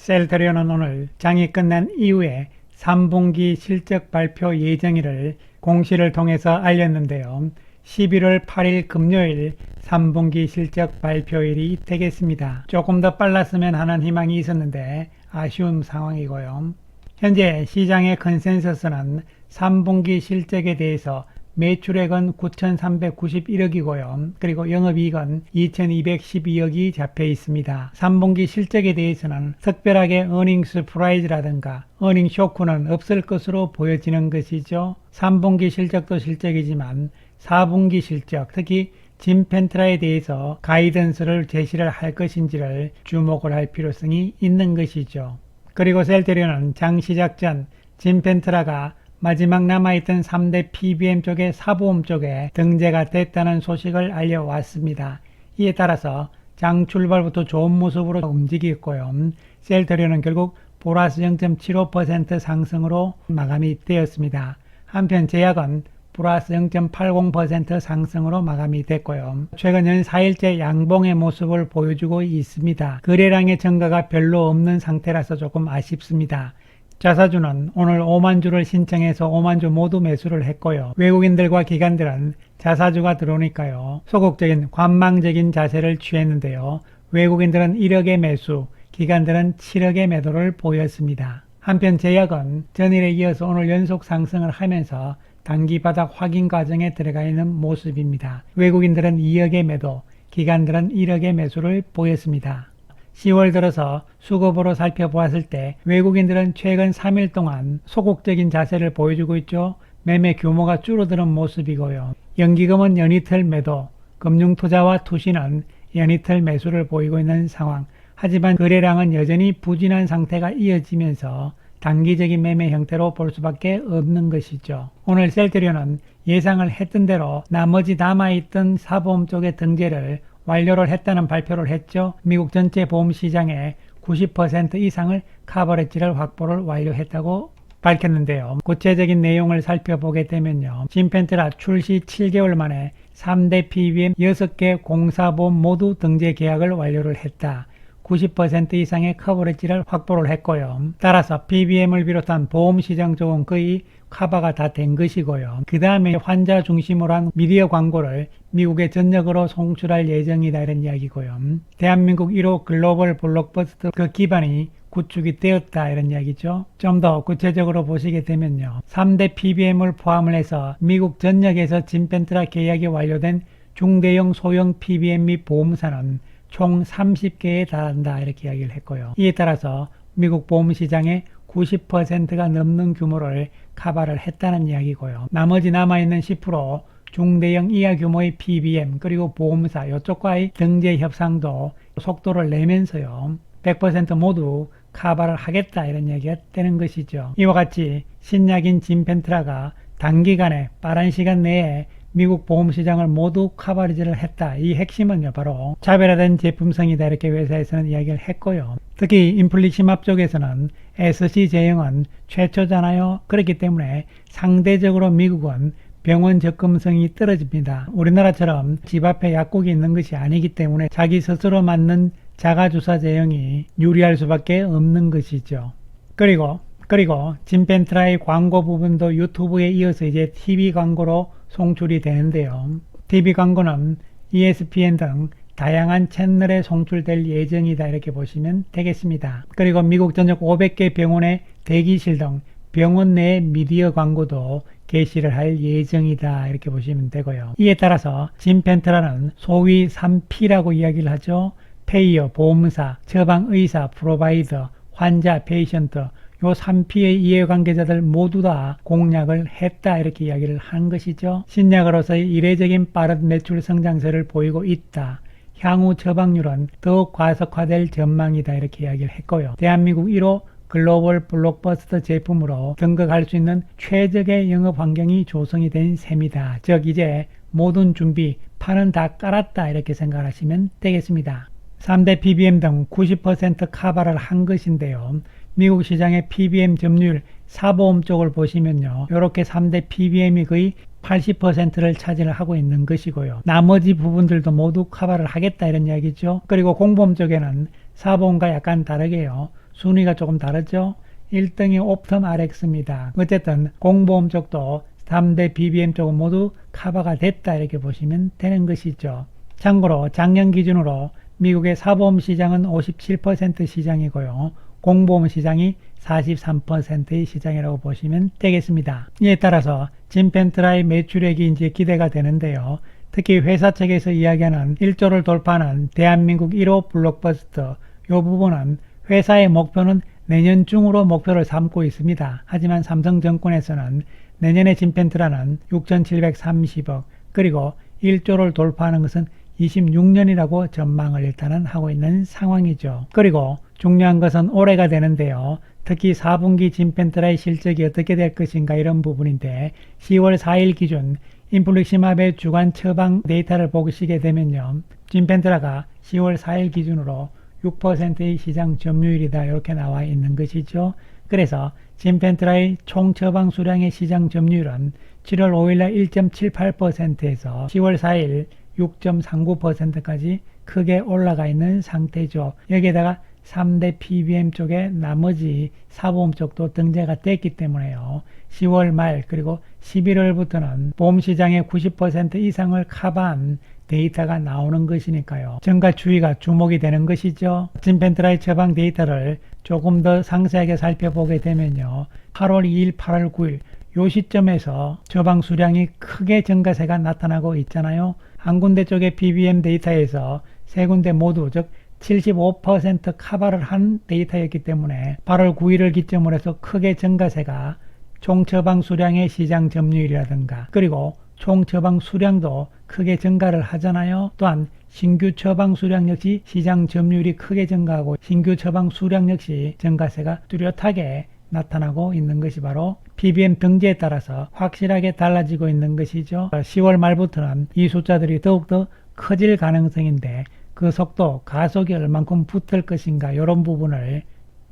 셀트리온은 오늘 장이 끝난 이후에 3분기 실적 발표 예정일을 공시를 통해서 알렸는데요. 11월 8일 금요일 3분기 실적 발표일이 되겠습니다. 조금 더 빨랐으면 하는 희망이 있었는데 아쉬운 상황이고요. 현재 시장의 컨센서스는 3분기 실적에 대해서 매출액은 9,391억이고요. 그리고 영업이익은 2,212억이 잡혀 있습니다. 3분기 실적에 대해서는 특별하게 어닝 서프라이즈라든가 어닝 쇼크는 없을 것으로 보여지는 것이죠. 3분기 실적도 실적이지만 4분기 실적, 특히 짐펜트라에 대해서 가이던스를 제시를 할 것인지를 주목을 할 필요성이 있는 것이죠. 그리고 셀트리온은 장 시작 전 짐펜트라가 마지막 남아있던 3대 PBM 쪽의 사보험 쪽에 등재가 됐다는 소식을 알려왔습니다. 이에 따라서 장 출발부터 좋은 모습으로 움직였고요. 셀트리온은 결국 플러스 0.75% 상승으로 마감이 되었습니다. 한편 제약은 플러스 0.80% 상승으로 마감이 됐고요. 최근 연 4일째 양봉의 모습을 보여주고 있습니다. 거래량의 증가가 별로 없는 상태라서 조금 아쉽습니다. 자사주는 오늘 5만 주를 신청해서 5만 주 모두 매수를 했고요. 외국인들과 기관들은 자사주가 들어오니까요. 소극적인 관망적인 자세를 취했는데요. 외국인들은 1억의 매수, 기관들은 7억의 매도를 보였습니다. 한편 제약은 전일에 이어서 오늘 연속 상승을 하면서 단기 바닥 확인 과정에 들어가 있는 모습입니다. 외국인들은 2억의 매도, 기관들은 1억의 매수를 보였습니다. 10월 들어서 수급으로 살펴보았을 때 외국인들은 최근 3일 동안 소극적인 자세를 보여주고 있죠. 매매 규모가 줄어드는 모습이고요. 연기금은 연이틀 매도, 금융투자와 투시는 연이틀 매수를 보이고 있는 상황. 하지만 거래량은 여전히 부진한 상태가 이어지면서 단기적인 매매 형태로 볼 수밖에 없는 것이죠. 오늘 셀트리온은 예상을 했던 대로 나머지 남아있던 사보험 쪽의 등재를 완료를 했다는 발표를 했죠. 미국 전체 보험시장의 90% 이상을 커버리지를 확보를 완료했다고 밝혔는데요. 구체적인 내용을 살펴보게 되면요. 짐펜트라 출시 7개월 만에 3대 PBM 6개 공사보험 모두 등재 계약을 완료를 했다. 90% 이상의 커버리지를 확보를 했고요. 따라서 PBM을 비롯한 보험시장 쪽은 거의 커버가 다 된 것이고요. 그 다음에 환자 중심으로 한 미디어 광고를 미국에 전역으로 송출할 예정이다 이런 이야기고요. 대한민국 1호 글로벌 블록버스터 그 기반이 구축이 되었다 이런 이야기죠. 좀 더 구체적으로 보시게 되면요. 3대 PBM을 포함을 해서 미국 전역에서 짐펜트라 계약이 완료된 중대형 소형 PBM 및 보험사는 총 30개에 달한다 이렇게 이야기를 했고요. 이에 따라서 미국 보험시장의 90%가 넘는 규모를 커버를 했다는 이야기고요. 나머지 남아있는 10% 중대형 이하 규모의 PBM 그리고 보험사 이쪽과의 등재 협상도 속도를 내면서요. 100% 모두 커버를 하겠다 이런 얘기가 되는 것이죠. 이와 같이 신약인 짐펜트라가 단기간에 빠른 시간 내에 미국 보험시장을 모두 커버리지를 했다. 이 핵심은요 바로 차별화된 제품성이다 이렇게 회사에서는 이야기를 했고요. 특히 인플리시맙 쪽에서는 SC 제형은 최초잖아요. 그렇기 때문에 상대적으로 미국은 병원 접근성이 떨어집니다. 우리나라처럼 집 앞에 약국이 있는 것이 아니기 때문에 자기 스스로 맞는 자가주사 제형이 유리할 수밖에 없는 것이죠. 그리고 짐펜트라의 광고 부분도 유튜브에 이어서 이제 TV 광고로 송출이 되는데요. TV 광고는 ESPN 등 다양한 채널에 송출될 예정이다 이렇게 보시면 되겠습니다. 그리고 미국 전역 500개 병원의 대기실 등 병원 내 미디어 광고도 게시를 할 예정이다 이렇게 보시면 되고요. 이에 따라서 짐펜트라는 소위 3P라고 이야기를 하죠. 페이어, 보험사, 처방의사, 프로바이더, 환자, 페이션트 요 3P의 이해관계자들 모두 다 공략을 했다 이렇게 이야기를 한 것이죠. 신약으로서의 이례적인 빠른 매출 성장세를 보이고 있다. 향후 처방률은 더욱 과속화될 전망이다 이렇게 이야기를 했고요. 대한민국 1호 글로벌 블록버스터 제품으로 등극할 수 있는 최적의 영업 환경이 조성이 된 셈이다. 즉 이제 모든 준비, 판은 다 깔았다 이렇게 생각하시면 되겠습니다. 3대 PBM 등 90% 커버를 한 것인데요. 미국 시장의 PBM 점유율 사보험 쪽을 보시면요. 이렇게 3대 PBM이 거의 80%를 차지를 하고 있는 것이고요. 나머지 부분들도 모두 커버를 하겠다 이런 이야기죠. 그리고 공보험 쪽에는 사보험과 약간 다르게요. 순위가 조금 다르죠. 1등이 옵텀 RX입니다. 어쨌든 공보험 쪽도 3대 BBM 쪽은 모두 커버가 됐다 이렇게 보시면 되는 것이죠. 참고로 작년 기준으로 미국의 사보험 시장은 57% 시장이고요. 공보험 시장이 43%의 시장이라고 보시면 되겠습니다. 이에 따라서 진펜트라의 매출액이 이제 기대가 되는데요. 특히 회사 측에서 이야기하는 1조를 돌파하는 대한민국 1호 블록버스터, 이 부분은 회사의 목표는 내년 중으로 목표를 삼고 있습니다. 하지만 삼성증권에서는 내년에 진펜트라는 6,730억, 그리고 1조를 돌파하는 것은 26년이라고 전망을 일단은 하고 있는 상황이죠. 그리고 중요한 것은 올해가 되는데요. 특히 4분기 진펜트라의 실적이 어떻게 될 것인가 이런 부분인데 10월 4일 기준 인플루시맙의 주간 처방 데이터를 보시게 되면요. 진펜트라가 10월 4일 기준으로 6%의 시장 점유율이다 이렇게 나와 있는 것이죠. 그래서 진펜트라의 총 처방 수량의 시장 점유율은 7월 5일날 1.78%에서 10월 4일 6.39%까지 크게 올라가 있는 상태죠. 여기에다가 3대 PBM 쪽에 나머지 사보험 쪽도 등재가 됐기 때문에요. 10월 말 그리고 11월부터는 보험시장의 90% 이상을 커버한 데이터가 나오는 것이니까요. 증가 추이가 주목이 되는 것이죠. 진펜트라의 처방 데이터를 조금 더 상세하게 살펴보게 되면요. 8월 2일, 8월 9일 요 시점에서 처방 수량이 크게 증가세가 나타나고 있잖아요. 한 군데 쪽의 BBM 데이터에서 세 군데 모두 즉 75% 커버를 한 데이터였기 때문에 8월 9일을 기점으로 해서 크게 증가세가 총 처방 수량의 시장 점유율이라든가 그리고 총 처방 수량도 크게 증가를 하잖아요. 또한 신규 처방 수량 역시 시장 점유율이 크게 증가하고 신규 처방 수량 역시 증가세가 뚜렷하게 나타나고 있는 것이 바로 PBM 등재에 따라서 확실하게 달라지고 있는 것이죠. 10월 말부터는 이 숫자들이 더욱더 커질 가능성인데 그 속도, 가속이 얼만큼 붙을 것인가 이런 부분을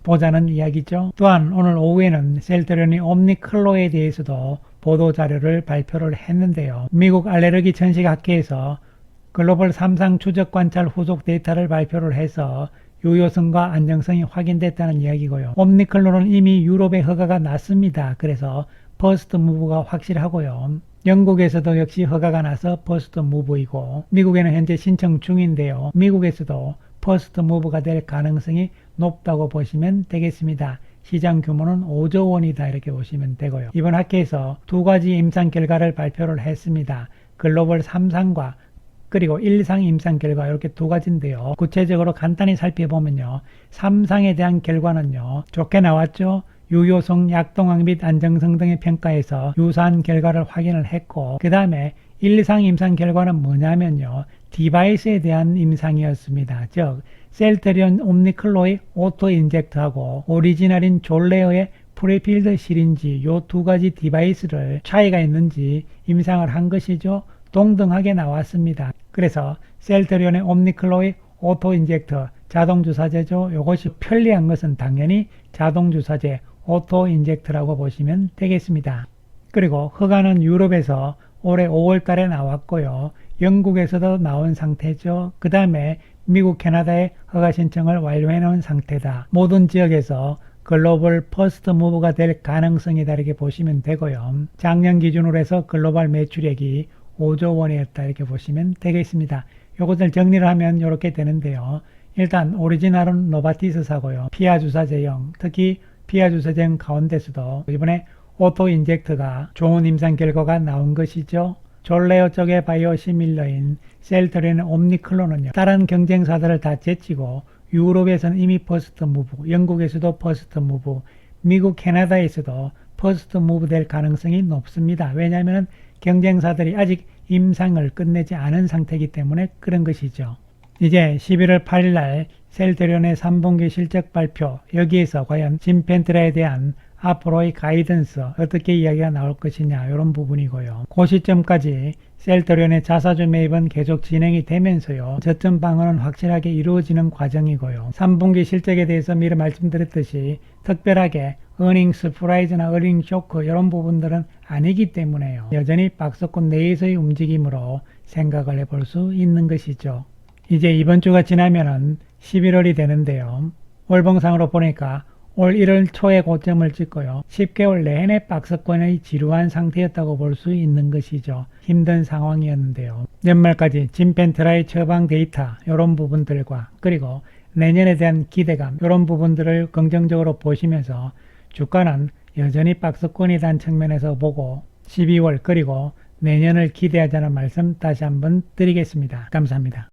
보자는 이야기죠. 또한 오늘 오후에는 셀트리온이 옴니클로에 대해서도 보도자료를 발표를 했는데요. 미국 알레르기 전식학회에서 글로벌 3상 추적 관찰 후속 데이터를 발표를 해서 유효성과 안정성이 확인됐다는 이야기고요. 옴니클론은 이미 유럽의 허가가 났습니다. 그래서 퍼스트 무브가 확실하고요. 영국에서도 역시 허가가 나서 퍼스트 무브이고 미국에는 현재 신청 중인데요. 미국에서도 퍼스트 무브가 될 가능성이 높다고 보시면 되겠습니다. 시장 규모는 5조 원이다 이렇게 보시면 되고요. 이번 학회에서 두 가지 임상 결과를 발표를 했습니다. 글로벌 3상과 그리고 1상 임상 결과 이렇게 두 가지인데요. 구체적으로 간단히 살펴보면요. 3상에 대한 결과는요. 좋게 나왔죠. 유효성, 약동항 및 안정성 등의 평가에서 유사한 결과를 확인을 했고 그 다음에 1상 임상 결과는 뭐냐면요. 디바이스에 대한 임상이었습니다. 즉 셀트리온 옴니클로의 오토 인젝트하고 오리지널인 졸레어의 프리필드 시린지 요 두 가지 디바이스를 차이가 있는지 임상을 한 것이죠. 동등하게 나왔습니다. 그래서 셀트리온의 옴니클로의 오토 인젝터 자동주사제죠. 이것이 편리한 것은 당연히 자동주사제 오토 인젝트라고 보시면 되겠습니다. 그리고 허가는 유럽에서 올해 5월 달에 나왔고요. 영국에서도 나온 상태죠. 그 다음에 미국, 캐나다의 허가 신청을 완료해 놓은 상태다. 모든 지역에서 글로벌 퍼스트 무브가 될 가능성이다 이렇게 보시면 되고요. 작년 기준으로 해서 글로벌 매출액이 5조 원이었다 이렇게 보시면 되겠습니다. 이것을 정리를 하면 이렇게 되는데요. 일단 오리지널은 노바티스사고요. 피하 주사제형, 특히 피하 주사제형 가운데서도 이번에 오토 인젝트가 좋은 임상 결과가 나온 것이죠. 졸레어 쪽의 바이오시밀러인 셀트리온 옴니클론은요. 다른 경쟁사들을 다 제치고 유럽에서는 이미 퍼스트 무브, 영국에서도 퍼스트 무브, 미국, 캐나다에서도 퍼스트 무브 될 가능성이 높습니다. 왜냐하면 경쟁사들이 아직 임상을 끝내지 않은 상태이기 때문에 그런 것이죠. 이제 11월 8일 날 셀트리온의 3분기 실적 발표, 여기에서 과연 진펜트라에 대한 앞으로의 가이던스 어떻게 이야기가 나올 것이냐 이런 부분이고요. 그 시점까지 셀트리온의 자사주 매입은 계속 진행이 되면서요. 저점 방어는 확실하게 이루어지는 과정이고요. 3분기 실적에 대해서 미리 말씀드렸듯이 특별하게 어닝 서프라이즈나 어닝 쇼크 이런 부분들은 아니기 때문에요. 여전히 박스권 내에서의 움직임으로 생각을 해볼 수 있는 것이죠. 이제 이번 주가 지나면은 11월이 되는데요. 월봉상으로 보니까 올 1월 초에 고점을 찍고요. 10개월 내내 박스권의 지루한 상태였다고 볼 수 있는 것이죠. 힘든 상황이었는데요. 연말까지 진펜트라의 처방 데이터 이런 부분들과 그리고 내년에 대한 기대감 이런 부분들을 긍정적으로 보시면서 주가는 여전히 박스권이라는 측면에서 보고 12월 그리고 내년을 기대하자는 말씀 다시 한번 드리겠습니다. 감사합니다.